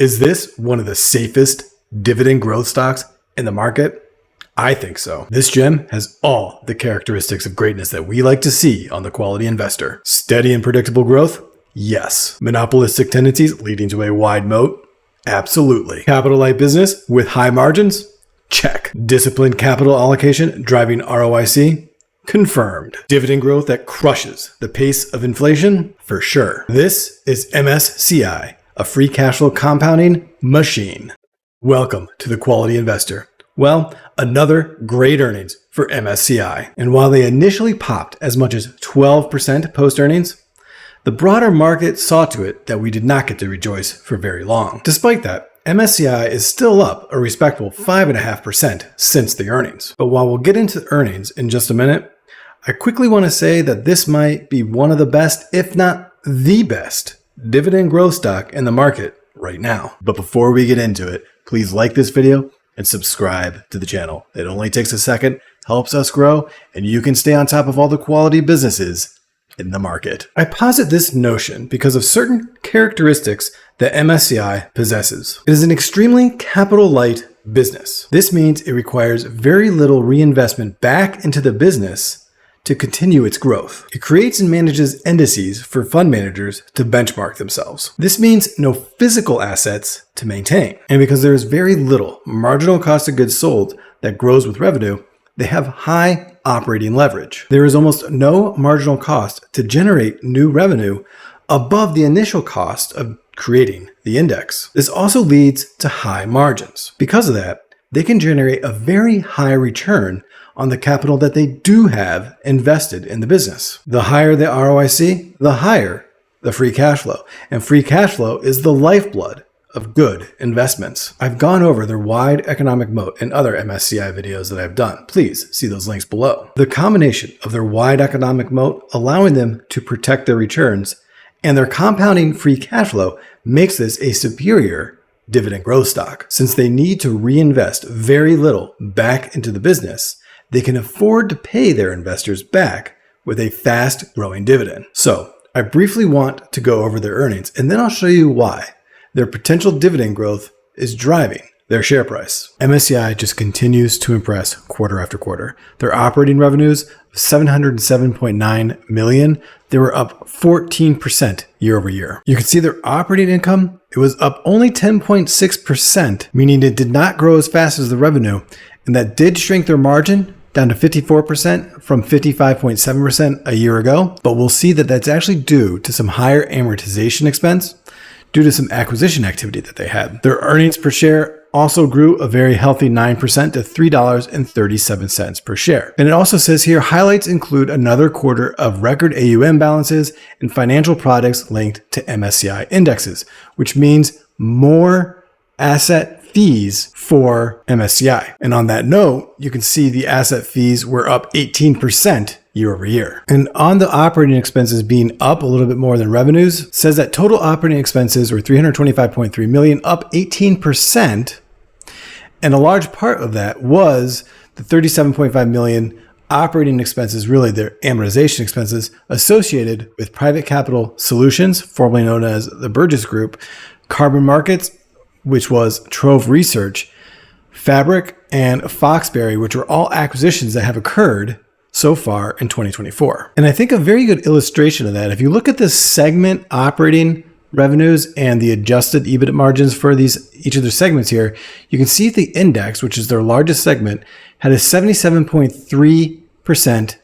Is this one of the safest dividend growth stocks in the market? I think so. This gem has all the characteristics of greatness that we like to see on the Quality Investor. Steady and predictable growth? Yes. Monopolistic tendencies leading to a wide moat? Absolutely. Capital light business with high margins? Check. Disciplined capital allocation driving ROIC? Confirmed. Dividend growth that crushes the pace of inflation? For sure. This is MSCI, a free cash flow compounding machine. Welcome to the Quality Investor. Well, another great earnings for MSCI. And while they initially popped as much as 12% post-earnings, the broader market saw to it that we did not get to rejoice for very long. Despite that, MSCI is still up a respectable 5.5% since the earnings. But while we'll get into earnings in just a minute, I quickly want to say that this might be one of the best, if not the best, dividend growth stock in the market right now. But before we get into it, please like this video and subscribe to the channel. It only takes a second, helps us grow, and you can stay on top of all the quality businesses in the market. I posit this notion because of certain characteristics that MSCI possesses. It is an extremely capital light business. This means it requires very little reinvestment back into the business to continue its growth. It creates and manages indices for fund managers to benchmark themselves. This means no physical assets to maintain. And because there is very little marginal cost of goods sold that grows with revenue, they have high operating leverage. There is almost no marginal cost to generate new revenue above the initial cost of creating the index. This also leads to high margins. Because of that, they can generate a very high return on the capital that they do have invested in the business. The higher the ROIC, the higher the free cash flow. And free cash flow is the lifeblood of good investments. I've gone over their wide economic moat in other MSCI videos that I've done. Please see those links below. The combination of their wide economic moat, allowing them to protect their returns, and their compounding free cash flow makes this a superior dividend growth stock. Since they need to reinvest very little back into the business, they can afford to pay their investors back with a fast growing dividend. So I briefly want to go over their earnings, and then I'll show you why their potential dividend growth is driving their share price. MSCI just continues to impress quarter after quarter. Their operating revenues of $707.9 million, they were up 14% year over year. You can see their operating income, it was up only 10.6%, meaning it did not grow as fast as the revenue, and that did shrink their margin down to 54% from 55.7% a year ago. But we'll see that that's actually due to some higher amortization expense due to some acquisition activity that they had. Their earnings per share also grew a very healthy 9% to $3.37 per share. And it also says here, highlights include another quarter of record AUM balances and financial products linked to MSCI indexes, which means more asset fees for MSCI. And on that note, you can see the asset fees were up 18% year over year. And on the operating expenses being up a little bit more than revenues, it says that total operating expenses were $325.3 million, up 18%. And a large part of that was the $37.5 million operating expenses, really their amortization expenses associated with Private Capital Solutions, formerly known as the Burgess Group, Carbon Markets, which was Trove Research, Fabric, and Foxberry, which were all acquisitions that have occurred so far in 2024. And I think a very good illustration of that, if you look at the segment operating revenues and the adjusted EBITDA margins for each of their segments here, you can see the index, which is their largest segment, had a 77.3%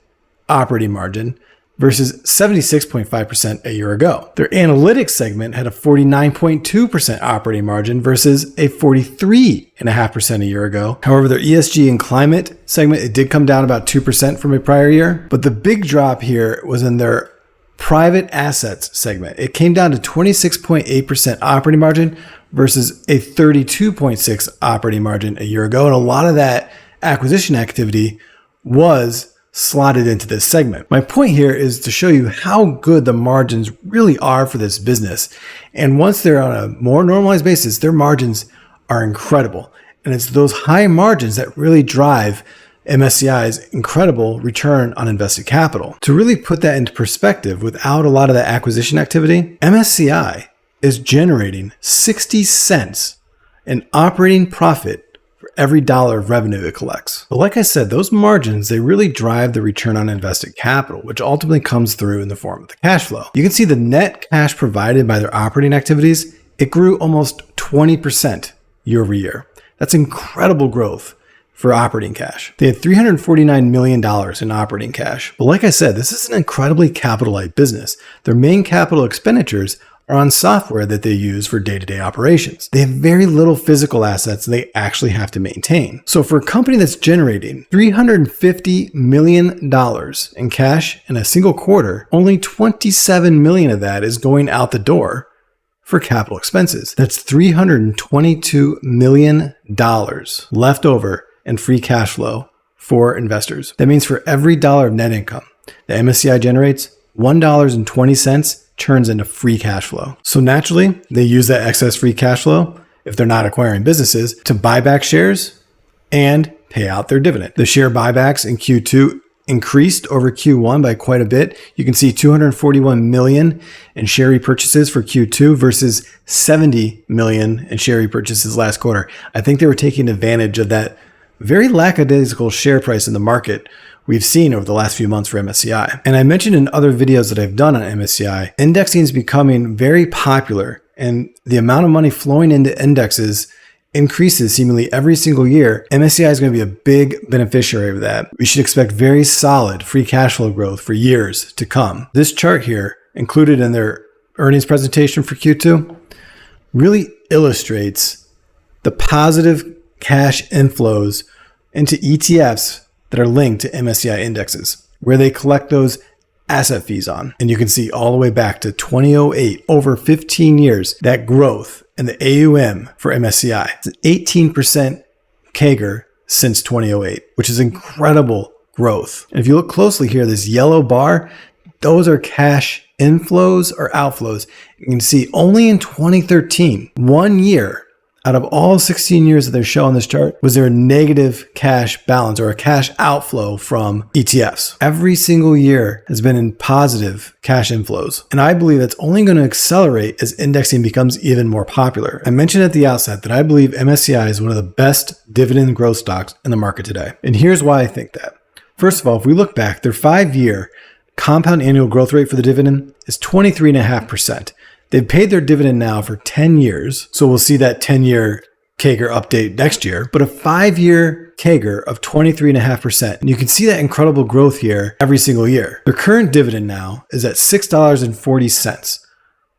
operating margin versus 76.5% a year ago. Their analytics segment had a 49.2% operating margin versus a 43.5% a year ago. However, their ESG and climate segment, it did come down about 2% from a prior year. But the big drop here was in their private assets segment. It came down to 26.8% operating margin versus a 32.6% operating margin a year ago. And a lot of that acquisition activity was slotted into this segment. My point here is to show you how good the margins really are for this business. And once they're on a more normalized basis, their margins are incredible. And it's those high margins that really drive MSCI's incredible return on invested capital. To really put that into perspective, without a lot of that acquisition activity, MSCI is generating 60 cents in operating profit for every dollar of revenue it collects. But like I said, those margins, they really drive the return on invested capital, which ultimately comes through in the form of the cash flow. You can see the net cash provided by their operating activities, it grew almost 20% year over year. That's incredible growth for operating cash. They had $349 million in operating cash. But like I said, this is an incredibly capital-light business. Their main capital expenditures are on software that they use for day-to-day operations. They have very little physical assets they actually have to maintain. So for a company that's generating $350 million in cash in a single quarter, only $27 million of that is going out the door for capital expenses. That's $322 million left over in free cash flow for investors. That means for every dollar of net income that MSCI generates, $1.20 turns into free cash flow. So naturally, they use that excess free cash flow, if they're not acquiring businesses, to buy back shares and pay out their dividend. The share buybacks in Q2 increased over Q1 by quite a bit. You can see 241 million in share repurchases for Q2 versus 70 million in share repurchases last quarter. I think they were taking advantage of that very lackadaisical share price in the market we've seen over the last few months for MSCI. And I mentioned in other videos that I've done on MSCI, indexing is becoming very popular, and the amount of money flowing into indexes increases seemingly every single year. MSCI is going to be a big beneficiary of that. We should expect very solid free cash flow growth for years to come. This chart here, included in their earnings presentation for Q2, really illustrates the positive cash inflows into ETFs that are linked to MSCI indexes, where they collect those asset fees on. And you can see all the way back to 2008, over 15 years, that growth in the AUM for MSCI. It's an 18% CAGR since 2008, which is incredible growth. And if you look closely here, this yellow bar, those are cash inflows or outflows. You can see only in 2013, 1 year out of all 16 years that they show on this chart, was there a negative cash balance or a cash outflow from ETFs. Every single year has been in positive cash inflows. And I believe that's only going to accelerate as indexing becomes even more popular. I mentioned at the outset that I believe MSCI is one of the best dividend growth stocks in the market today. And here's why I think that. First of all, if we look back, their 5-year compound annual growth rate for the dividend is 23.5%. They've paid their dividend now for 10 years, so we'll see that 10-year CAGR update next year, but a 5-year CAGR of 23.5%. And you can see that incredible growth here every single year. Their current dividend now is at $6.40,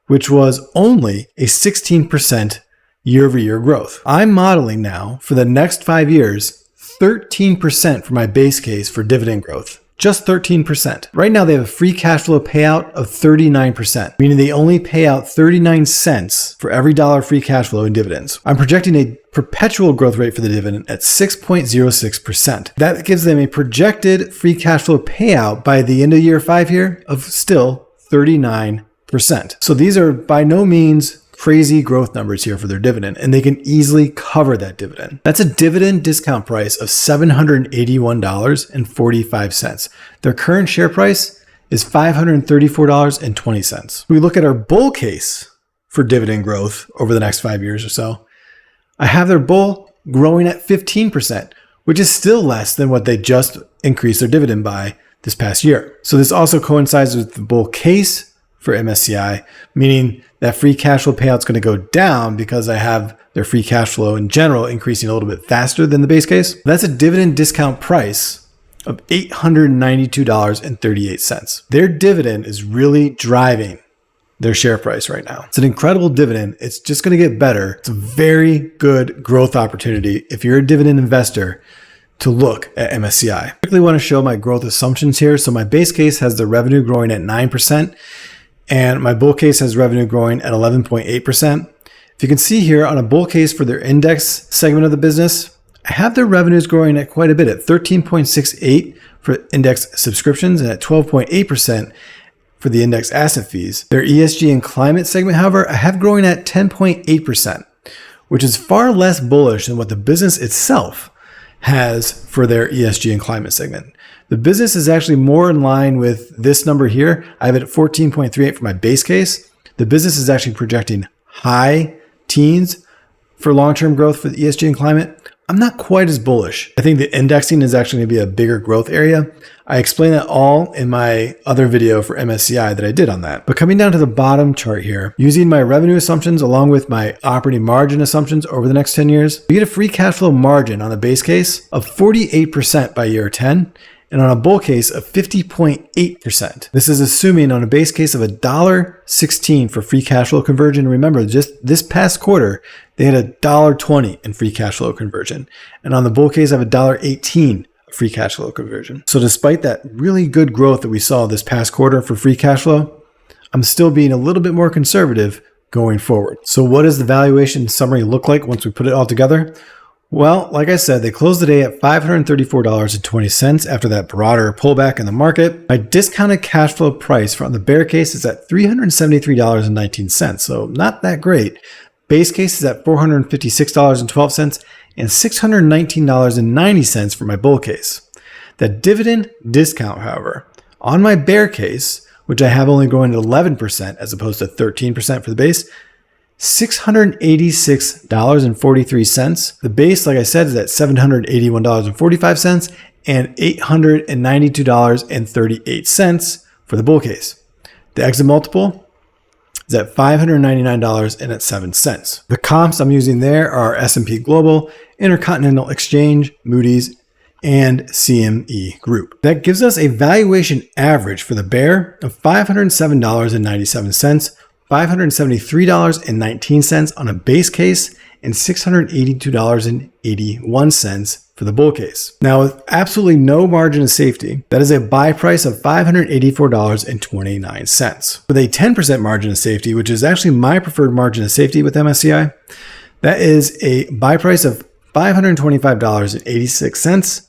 which was only a 16% year-over-year growth. I'm modeling now for the next 5 years, 13% for my base case for dividend growth. Just 13%. Right now, they have a free cash flow payout of 39%, meaning they only pay out 39 cents for every dollar free cash flow in dividends. I'm projecting a perpetual growth rate for the dividend at 6.06%. That gives them a projected free cash flow payout by the end of year 5 here of still 39%. So these are by no means crazy growth numbers here for their dividend, and they can easily cover that dividend. That's a dividend discount price of $781.45. Their current share price is $534.20. We look at our bull case for dividend growth over the next 5 years or so. I have their bull growing at 15%, which is still less than what they just increased their dividend by this past year. So this also coincides with the bull case for MSCI, meaning that free cash flow payout is going to go down because I have their free cash flow in general increasing a little bit faster than the base case. That's a dividend discount price of $892.38. Their dividend is really driving their share price right now. It's an incredible dividend. It's just going to get better. It's a very good growth opportunity if you're a dividend investor to look at MSCI. I quickly want to show my growth assumptions here. So my base case has the revenue growing at 9%. And my bull case has revenue growing at 11.8%. If you can see here on a bull case for their index segment of the business, I have their revenues growing at quite a bit at 13.68% for index subscriptions and at 12.8% for the index asset fees. Their ESG and climate segment, however, I have growing at 10.8%, which is far less bullish than what the business itself has for their ESG and climate segment. The business is actually more in line with this number here. I have it at 14.38 for my base case. The business is actually projecting high teens for long-term growth for the ESG and climate, I'm not quite as bullish. I think the indexing is actually going to be a bigger growth area. I explained that all in my other video for MSCI that I did on that. But coming down to the bottom chart here, using my revenue assumptions along with my operating margin assumptions over the next 10 years, we get a free cash flow margin on the base case of 48% by year 10 and on a bull case of 50.8%. This is assuming on a base case of $1.16 for free cash flow conversion. Remember, just this past quarter, they had $1.20 in free cash flow conversion. And on the bull case of $1.18 free cash flow conversion. So despite that really good growth that we saw this past quarter for free cash flow, I'm still being a little bit more conservative going forward. So what does the valuation summary look like once we put it all together? Well, like I said, they closed the day at $534.20 after that broader pullback in the market. My discounted cash flow price from the bear case is at $373.19, so not that great. Base case is at $456.12 and $619.90 for my bull case. The dividend discount, however, on my bear case, which I have only going to 11% as opposed to 13% for the base, $686.43. The base, like I said, is at $781.45 and $892.38 for the bull case. The exit multiple is at $599.07. The comps I'm using there are S&P Global, Intercontinental Exchange, Moody's, and CME Group. That gives us a valuation average for the bear of $507.97, $573.19 on a base case, and $682.81 for the bull case. Now, with absolutely no margin of safety, that is a buy price of $584.29. With a 10% margin of safety, which is actually my preferred margin of safety with MSCI, that is a buy price of $525.86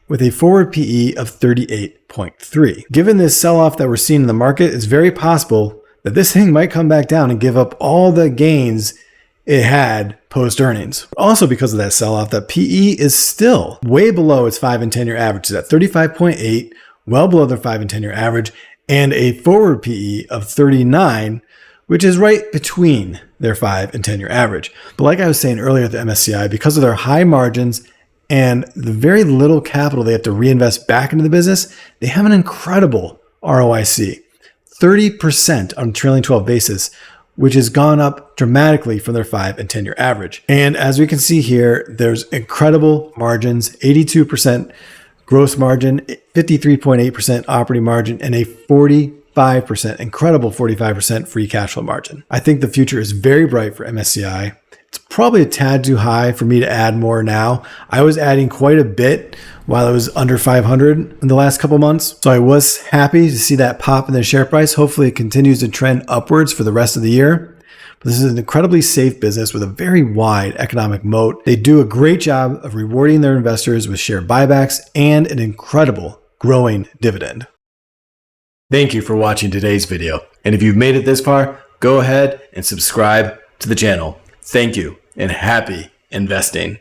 with a forward PE of 38.3. Given this sell-off that we're seeing in the market, it's very possible that this thing might come back down and give up all the gains it had post earnings. Also, because of that sell-off, that PE is still way below its 5 and 10-year averages at 35.8, well below their 5 and 10-year average, and a forward PE of 39, which is right between their 5 and 10-year average. But like I was saying earlier at the MSCI, because of their high margins and the very little capital they have to reinvest back into the business, they have an incredible ROIC, 30% on a trailing 12 basis, which has gone up dramatically from their 5 and 10-year average. And as we can see here, there's incredible margins, 82% gross margin, 53.8% operating margin, and a 45%, incredible 45% free cash flow margin. I think the future is very bright for MSCI. It's probably a tad too high for me to add more now. I was adding quite a bit while it was under 500 in the last couple months. So I was happy to see that pop in the share price. Hopefully it continues to trend upwards for the rest of the year. But this is an incredibly safe business with a very wide economic moat. They do a great job of rewarding their investors with share buybacks and an incredible growing dividend. Thank you for watching today's video. And if you've made it this far, go ahead and subscribe to the channel. Thank you and happy investing.